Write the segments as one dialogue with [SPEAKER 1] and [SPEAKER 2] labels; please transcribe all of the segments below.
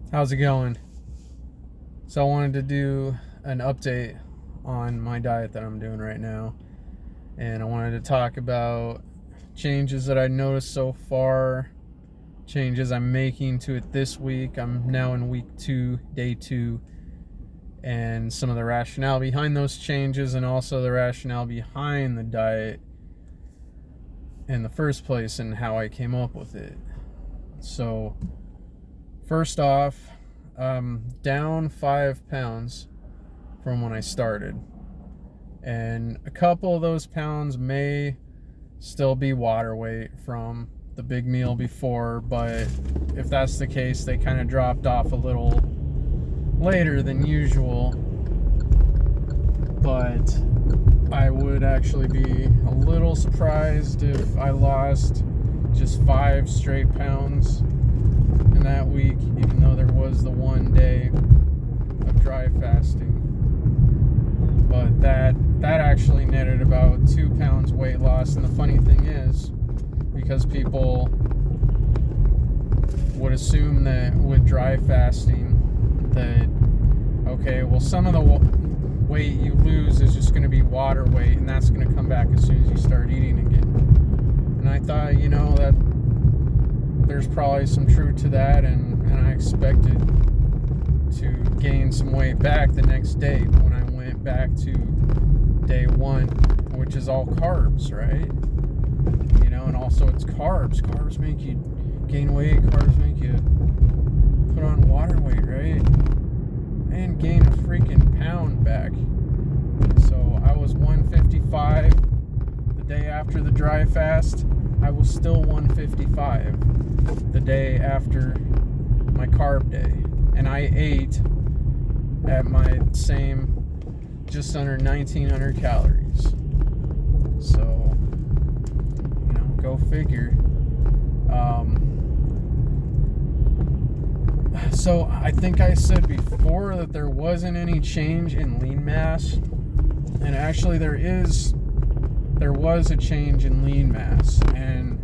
[SPEAKER 1] How's it going? So I wanted to do an update on my diet that I'm doing right now. And I wanted to talk about changes that I noticed so far, changes I'm making to it this week. I'm now in week 2, day 2, and some of the rationale behind those changes and also the rationale behind the diet in the first place and how I came up with it. So, first off, down 5 pounds from when I started. And a couple of those pounds may still be water weight from the big meal before, but if that's the case, they kind of dropped off a little later than usual. But I would actually be a little surprised if I lost just 5 straight pounds in that week, even though there was the one day of dry fasting. But that actually netted about 2 pounds weight loss. And the funny thing is, because people would assume that with dry fasting that, okay, well, some of the weight you lose is just going to be water weight, and that's going to come back as soon as you start eating again. And I thought, that there's probably some truth to that, and I expected to gain some weight back the next day when I went back to day 1, which is all carbs, right? And also it's carbs. Carbs make you gain weight. Carbs make you put on water weight, right? And gain a freaking pound back. So I was 155 the day after the dry fast. I was still 155 the day after my carb day. And I ate at my same just under 1,900 calories. So, go figure. So I think I said before that there wasn't any change in lean mass. And actually there was a change in lean mass. And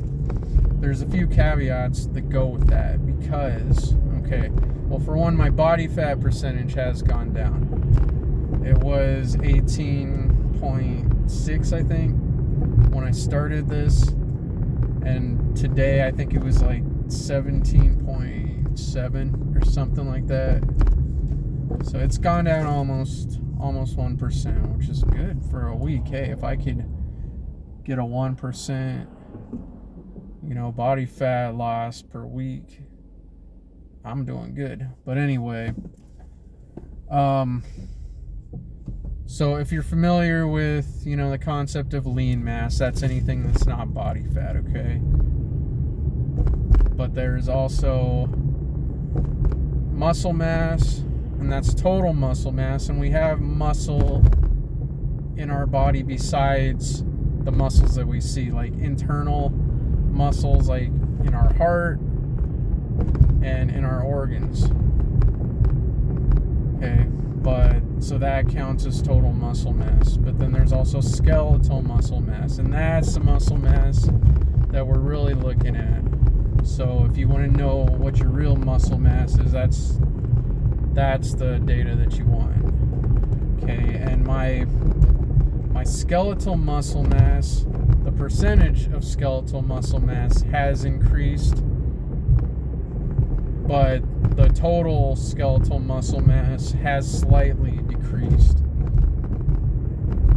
[SPEAKER 1] there's a few caveats that go with that because, well, for one, my body fat percentage has gone down. It was 18.6, I think, when I started this. And today, I think it was like 17.7 or something like that. So it's gone down almost 1%, which is good for a week. Hey, if I could get a 1%, body fat loss per week, I'm doing good. But anyway, so if you're familiar with, the concept of lean mass, that's anything that's not body fat, okay? But there's also muscle mass, and that's total muscle mass, and we have muscle in our body besides the muscles that we see, like internal muscles, like in our heart and in our organs. Okay, but so that counts as total muscle mass. But then there's also skeletal muscle mass, and that's the muscle mass that we're really looking at. So if you want to know what your real muscle mass is, that's the data that you want. Okay, and my skeletal muscle mass, the percentage of skeletal muscle mass has increased, but the total skeletal muscle mass has slightly decreased.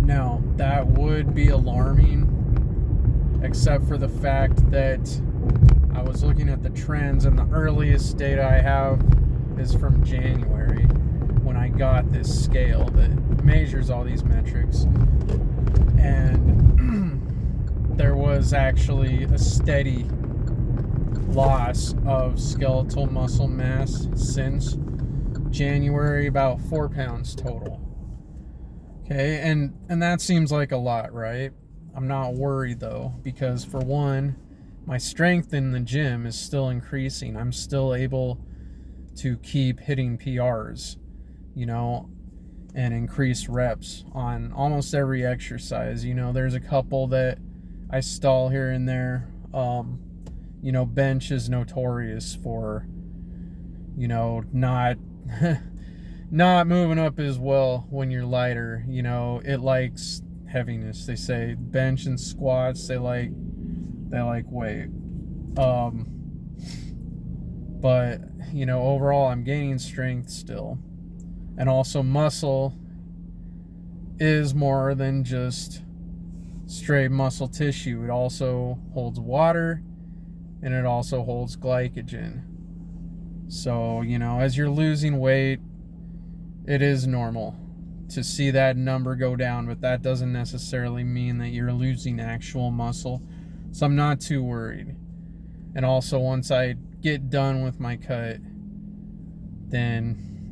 [SPEAKER 1] Now, that would be alarming, except for the fact that I was looking at the trends, and the earliest data I have is from January, when I got this scale that measures all these metrics. And there was actually a steady loss of skeletal muscle mass since January, about 4 pounds total. Okay, and that seems like a lot, right? I'm not worried though, because for one, my strength in the gym is still increasing. I'm still able to keep hitting PRs, and increase reps on almost every exercise. There's a couple that I stall here and there. Bench is notorious for not not moving up as well when you're lighter. It likes heaviness. They say bench and squats, they like weight. But overall I'm gaining strength still. And also muscle is more than just straight muscle tissue. It also holds water, and it also holds glycogen. So, as you're losing weight, it is normal to see that number go down, but that doesn't necessarily mean that you're losing actual muscle. So I'm not too worried. And also, once I get done with my cut, then,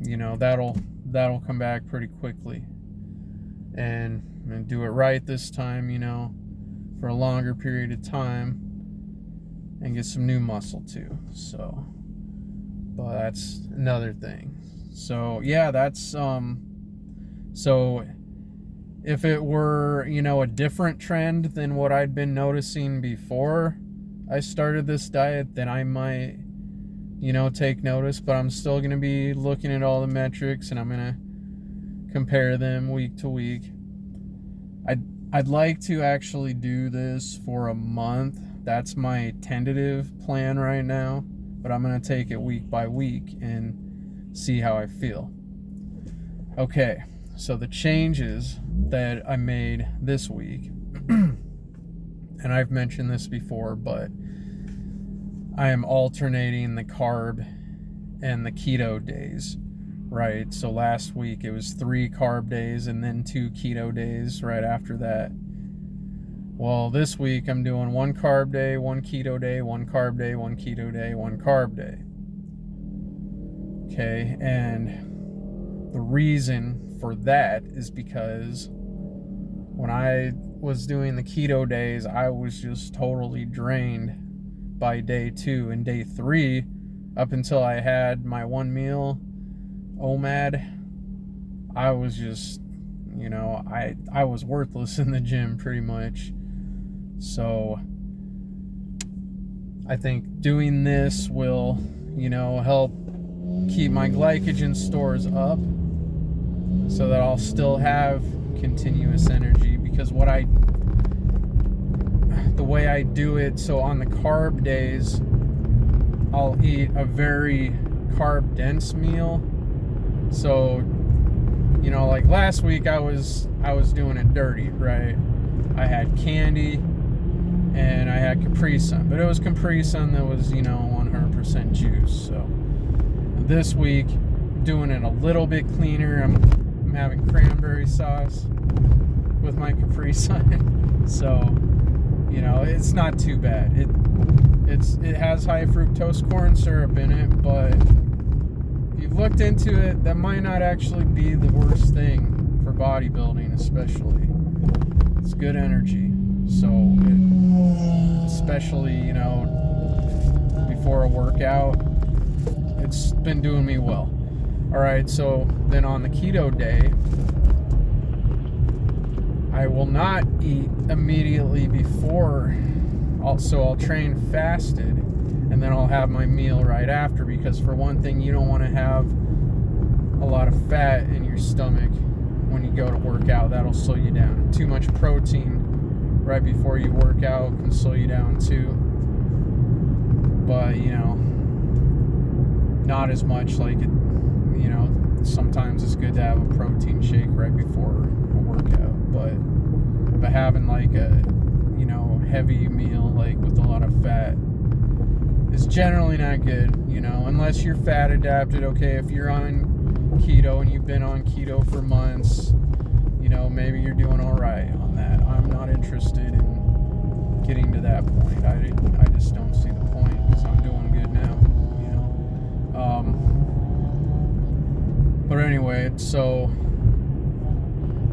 [SPEAKER 1] that'll come back pretty quickly. And I'm going to do it right this time, for a longer period of time, and get some new muscle too. So, but that's another thing. So yeah, that's so if it were, a different trend than what I'd been noticing before I started this diet, then I might, take notice. But I'm still going to be looking at all the metrics, and I'm going to compare them week to week. I'd like to actually do this for a month. That's my tentative plan right now, but I'm going to take it week by week and see how I feel. Okay, so the changes that I made this week, and I've mentioned this before, but I am alternating the carb and the keto days, right? So last week it was 3 carb days and then 2 keto days right after that. Well, this week I'm doing 1 carb day, 1 keto day, 1 carb day, 1 keto day, 1 carb day. Okay, and the reason for that is because when I was doing the keto days, I was just totally drained by day 2. And day 3, up until I had my 1 meal OMAD, I was just, I was worthless in the gym pretty much. So I think doing this will, help keep my glycogen stores up so that I'll still have continuous energy. Because the way I do it, so on the carb days, I'll eat a very carb dense meal. So, like last week I was doing it dirty, right? I had candy and I had Capri Sun, but it was Capri Sun that was, 100% juice. So this week, doing it a little bit cleaner. I'm having cranberry sauce with my Capri Sun. So, it's not too bad. It has high fructose corn syrup in it, but if you've looked into it, that might not actually be the worst thing for bodybuilding, especially. It's good energy. So, especially, before a workout, it's been doing me well. Alright, so then on the keto day, I will not eat immediately before. Also, I'll train fasted, and then I'll have my meal right after, because for one thing, you don't want to have a lot of fat in your stomach when you go to work out. That'll slow you down. Too much protein right before you work out can slow you down too. But, not as much. Like, sometimes it's good to have a protein shake right before a workout. But having like a, heavy meal, like with a lot of fat, is generally not good, unless you're fat adapted. Okay, if you're on keto and you've been on keto for months, maybe you're doing all right on that. I'm not interested in getting to that point. I just don't see the point, because I'm doing good now, but anyway, so,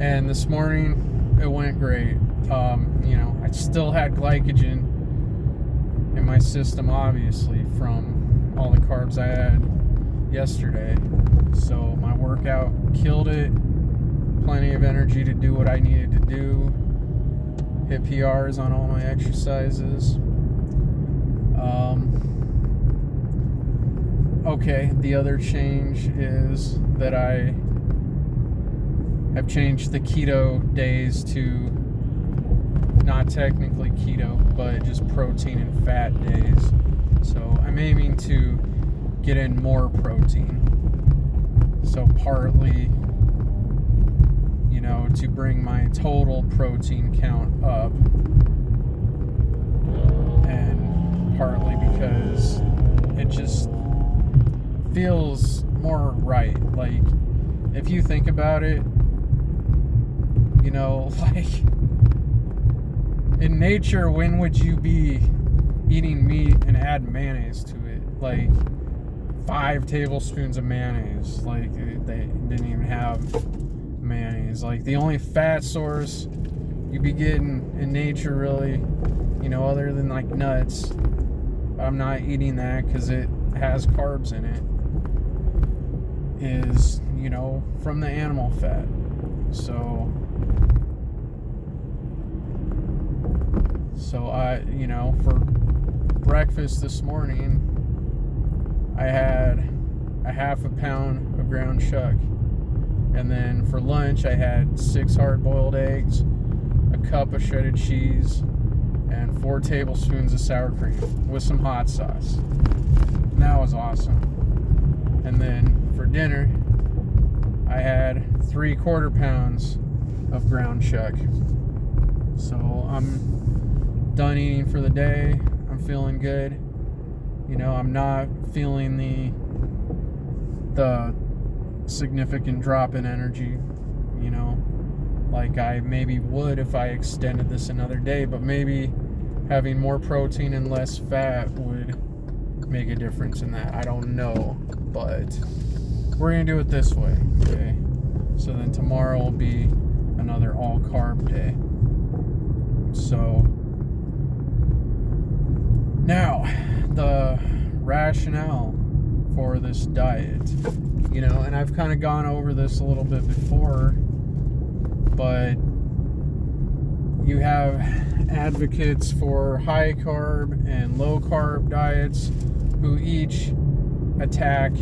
[SPEAKER 1] and this morning it went great. I still had glycogen in my system, obviously, from all the carbs I had yesterday. So my workout killed it. Plenty of energy to do what I needed to do. Hit PRs on all my exercises. okay, the other change is that I have changed the keto days to not technically keto, but just protein and fat days. So I'm aiming to get in more protein. So partly, to bring my total protein count up, and partly because it just feels more right. Like, if you think about it, like, in nature, when would you be eating meat and add mayonnaise to it? Like, 5 tablespoons of mayonnaise. Like, they didn't even have mayonnaise. Like, the only fat source you'd be getting in nature, really, other than like nuts, but I'm not eating that because it has carbs in it, is, from the animal fat. So I, for breakfast this morning, I had a half a pound of ground chuck. And then for lunch, I had 6 hard-boiled eggs, a cup of shredded cheese, and 4 tablespoons of sour cream with some hot sauce. And that was awesome. And then for dinner, I had 3/4 pounds of ground chuck. So I'm done eating for the day. I'm feeling good. I'm not feeling the significant drop in energy, like I maybe would if I extended this another day, but maybe having more protein and less fat would make a difference in that. I don't know, but we're gonna do it this way, okay? So then tomorrow will be another all carb day. So now the rationale for this diet, and I've kind of gone over this a little bit before, but you have advocates for high carb and low carb diets who each attack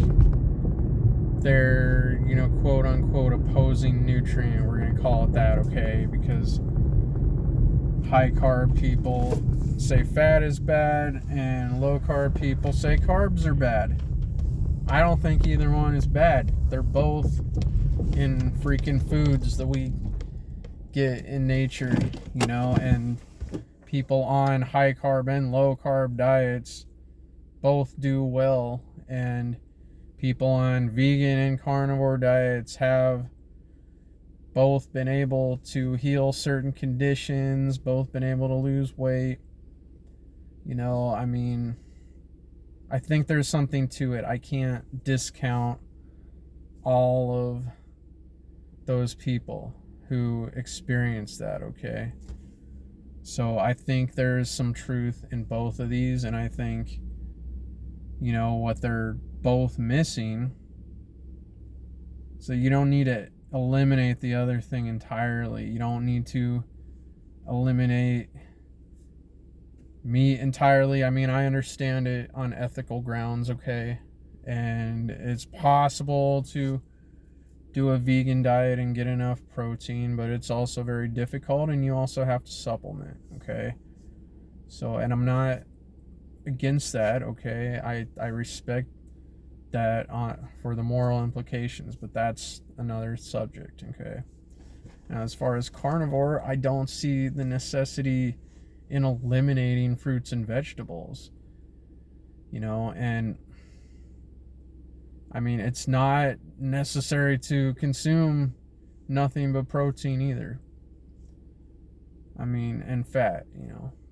[SPEAKER 1] their, quote unquote opposing nutrient. We're going to call it that, okay? Because high carb people say fat is bad and low carb people say carbs are bad. I don't think either one is bad. They're both in freaking foods that we get in nature, and people on high carb and low carb diets both do well, and people on vegan and carnivore diets have both been able to heal certain conditions, both been able to lose weight. I think there's something to it. I can't discount all of those people who experience that, okay? So I think there's some truth in both of these, and I think, what they're both missing. So you don't need to eliminate the other thing entirely. You don't need to eliminate meat entirely. I understand it on ethical grounds, okay? And it's possible to do a vegan diet and get enough protein, but it's also very difficult, and you also have to supplement, okay? So, and I'm not against that, okay? I respect that for the moral implications, but that's another subject, okay? Now, as far as carnivore, I don't see the necessity in eliminating fruits and vegetables, and it's not necessary to consume nothing but protein either. And fat,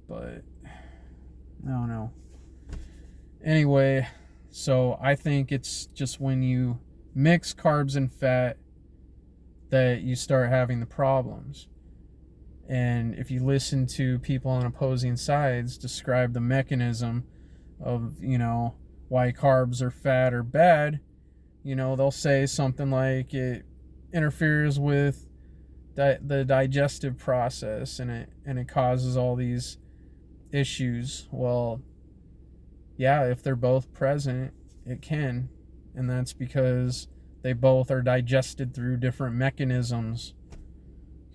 [SPEAKER 1] but I don't know. Anyway, so I think it's just when you mix carbs and fat that you start having the problems. And if you listen to people on opposing sides describe the mechanism of, why carbs or fat are bad, they'll say something like it interferes with the digestive process and it causes all these issues. Well, yeah, if they're both present, it can. And that's because they both are digested through different mechanisms.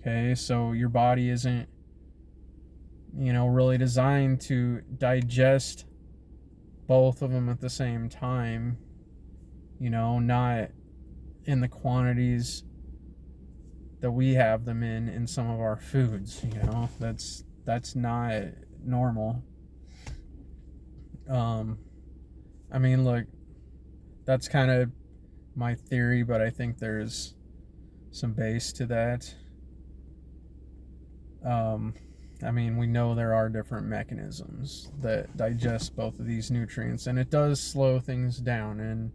[SPEAKER 1] Okay, so your body isn't, really designed to digest both of them at the same time. Not in the quantities that we have them in some of our foods. That's not normal. Look, that's kind of my theory, but I think there's some base to that. We know there are different mechanisms that digest both of these nutrients, and it does slow things down, and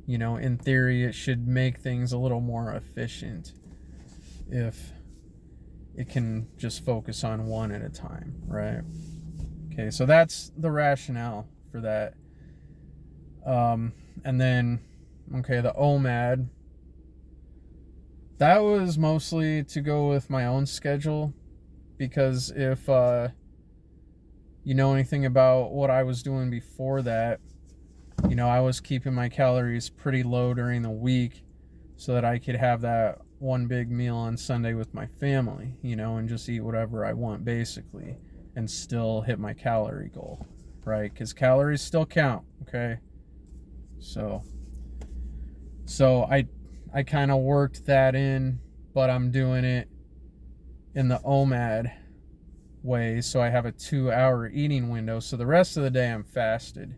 [SPEAKER 1] in theory it should make things a little more efficient if it can just focus on one at a time, right? Okay, so that's the rationale for that. And then, the OMAD, that was mostly to go with my own schedule, because if you know anything about what I was doing before that, I was keeping my calories pretty low during the week so that I could have that one big meal on Sunday with my family, and just eat whatever I want basically and still hit my calorie goal, right? Because calories still count, okay? So I kind of worked that in, but I'm doing it in the OMAD way, so I have a 2-hour eating window, so the rest of the day I'm fasted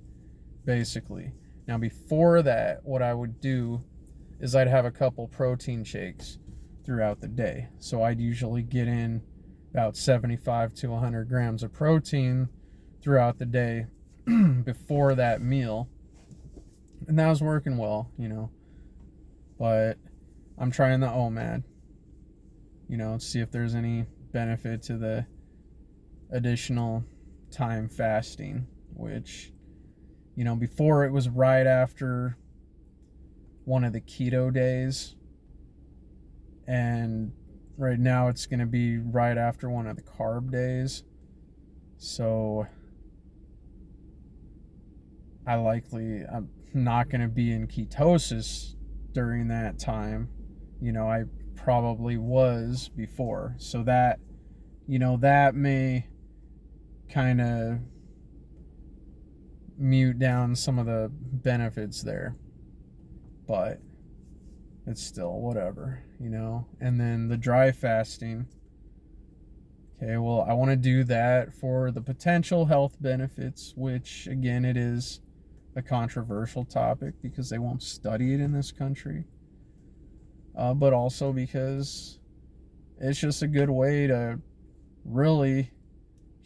[SPEAKER 1] basically. Now before that, what I would do is I'd have a couple protein shakes throughout the day. So I'd usually get in about 75 to 100 grams of protein throughout the day before that meal. And that was working well, But I'm trying the OMAD, to see if there's any benefit to the additional time fasting, which, before it was right after one of the keto days, and right now it's going to be right after one of the carb days. So I'm not going to be in ketosis during that time. I probably was before. So that, that may kind of mute down some of the benefits there. But it's still whatever, And then the dry fasting. Okay, well, I want to do that for the potential health benefits, which, again, it is a controversial topic because they won't study it in this country. But also because it's just a good way to really,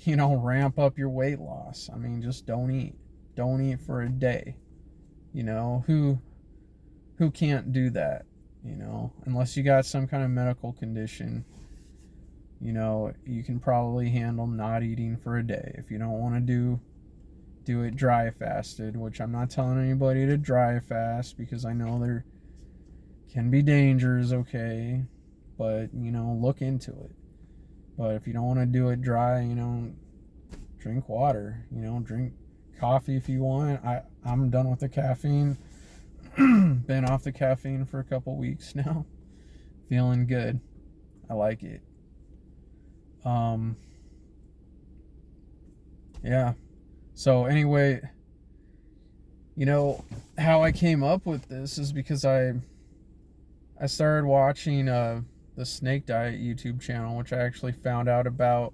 [SPEAKER 1] ramp up your weight loss. Just don't eat. Don't eat for a day. Who can't do that, unless you got some kind of medical condition. You can probably handle not eating for a day. If you don't want to do it dry fasted, which I'm not telling anybody to dry fast because I know there can be dangers, okay? But, look into it. But if you don't want to do it dry, drink water, drink coffee if you want. I'm done with the caffeine. Been off the caffeine for a couple weeks now. Feeling good. I like it. Yeah. So anyway, how I came up with this is because I started watching the Snake Diet YouTube channel, which I actually found out about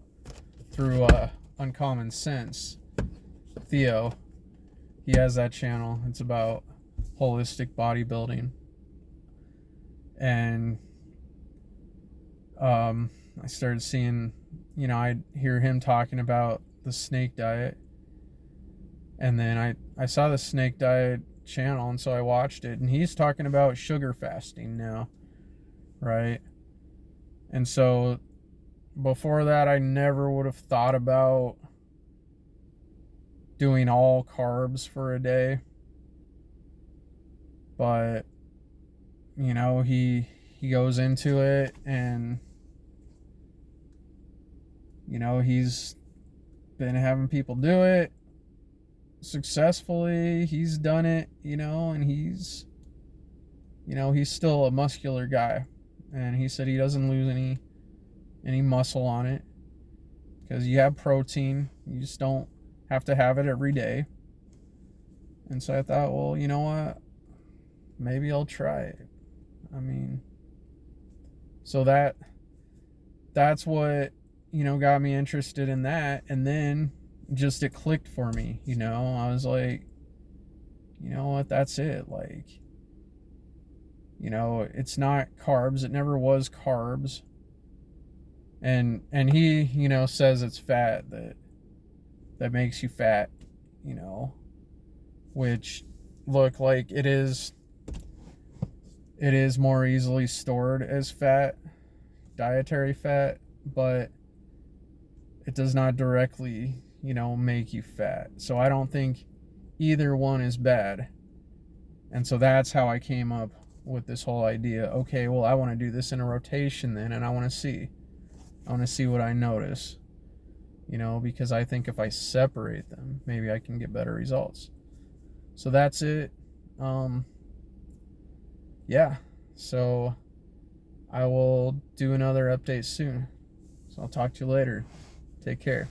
[SPEAKER 1] through Uncommon Sense. Theo, he has that channel. It's about holistic bodybuilding. And I started seeing, I'd hear him talking about the Snake Diet. And then I saw the Snake Diet channel, and so I watched it. And he's talking about sugar fasting now, right? And so before that, I never would have thought about doing all carbs for a day. But, he goes into it, and, he's been having people do it. successfully. He's done it, and he's still a muscular guy. And he said he doesn't lose any muscle on it because you have protein. You just don't have to have it every day. And so I thought, well, you know what? Maybe I'll try it. I mean, so that's what, got me interested in that. And then just it clicked for me, I was like, you know what? That's it. Like, it's not carbs. It never was carbs. And he, says it's fat that makes you fat, which look like it is more easily stored as fat, dietary fat, but it does not directly, make you fat. So I don't think either one is bad. And so that's how I came up with this whole idea. Okay, well, I want to do this in a rotation then, and I want to see what I notice, because I think if I separate them, maybe I can get better results. So that's it. Yeah, so I will do another update soon. So I'll talk to you later. Take care.